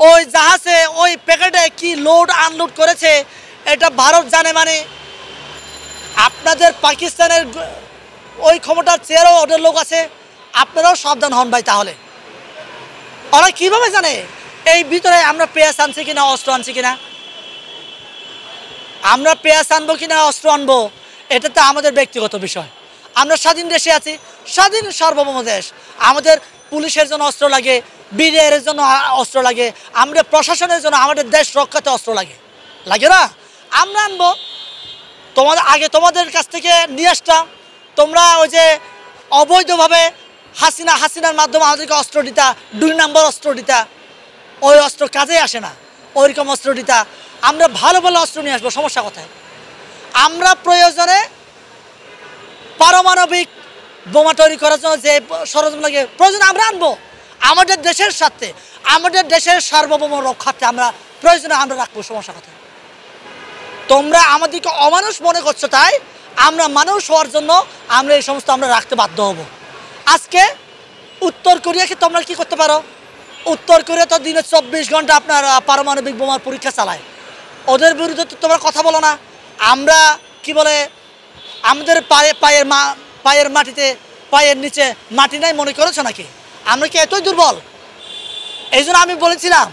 ওই জাহাজে ওই প্যাকেটে কি লোড আনলোড করেছে এটা ভারত জানে। মানে আপনাদের পাকিস্তানের ওই ক্ষমতার চেয়েও ওদের লোক আছে, আপনারাও সাবধান হন ভাই। তাহলে ওরা কীভাবে জানে এই ভিতরে আমরা পেঁয়াজ আনছি কিনা, অস্ত্র আনছি কিনা? আমরা পেঁয়াজ আনবো কিনা, অস্ত্র আনবো, এটা তো আমাদের ব্যক্তিগত বিষয়। আমরা স্বাধীন দেশে আছি, স্বাধীন সার্বভৌম দেশ। আমাদের পুলিশের জন্য অস্ত্র লাগে, বিডিআরের জন্য অস্ত্র লাগে, আমাদের প্রশাসনের জন্য, আমাদের দেশ রক্ষাতে অস্ত্র লাগে, লাগে না? আমরা আনবো। তোমাদের কাছ থেকে নিয়ে আসতাম, তোমরা ওই যে অবৈধভাবে হাসিনার মাধ্যমে আমাদেরকে অস্ত্র দিতা, 2 নম্বর অস্ত্র দিতা, ওই অস্ত্র কাজে আসে না। ওইরকম অস্ত্র দিতা। আমরা ভালো ভালো অস্ত্র নিয়ে আসবো, সমস্যা কোথায়? আমরা প্রয়োজনে পারমাণবিক বোমা তৈরি করার জন্য যে সরঞ্জাম লাগে প্রয়োজনে আমরা আনবো। আমাদের দেশের সাথে, আমাদের দেশের সার্বভৌম রক্ষার্থে আমরা প্রয়োজনে আমরা রাখবো, সমস্যা কোথায়? তোমরা আমাদেরকে অমানুষ মনে করছো, তাই আমরা মানুষ হওয়ার জন্য আমরা এই সমস্ত আমরা রাখতে বাধ্য হব। আজকে উত্তর কোরিয়াকে তোমরা কি করতে পারো? উত্তর কোরিয়া তো দিনে 24 ঘন্টা আপনার পারমাণবিক বোমার পরীক্ষা চালায়। ওদের বিরুদ্ধে তো তোমরা কথা বলো না। আমরা কি বলে, আমাদের পায়ের মাটিতে, পায়ের নিচে মাটি নাই মনে করেছো নাকি? আমরা কি এতই দুর্বল? এই জন্য আমি বলেছিলাম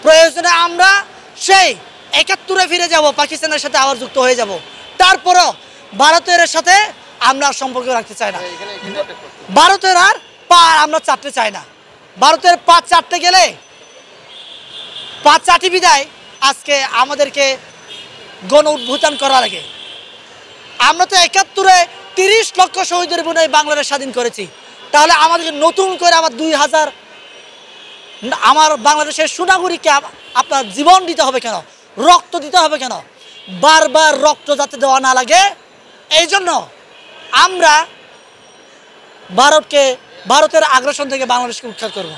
প্রয়োজনে আমরা সেই 71-এ ফিরে যাব, পাকিস্তানের সাথে আবার যুক্ত হয়ে যাব। তারপরও ভারতের সাথে আমরা সম্পর্ক রাখতে চাই না। ভারতের আর পা আমরা চাটতে চাই না। ভারতের পা চাটতে গেলে পা চাটি বিদায় আজকে আমাদেরকে গণ উদ্ভূতান করা লাগে। আমরা তো 71-এ 30 লক্ষ শহীদের বিনিময়ে বাংলাদেশ স্বাধীন করেছি। তাহলে আমাদেরকে নতুন করে আবার 2000 আমার বাংলাদেশের সুনাগরিককে আপনার জীবন দিতে হবে কেন? রক্ত দিতে হবে কেন? বারবার রক্ত যাতে দেওয়া না লাগে, এই জন্য আমরা ভারতের আগ্রাসন থেকে বাংলাদেশকে উদ্ধার করব।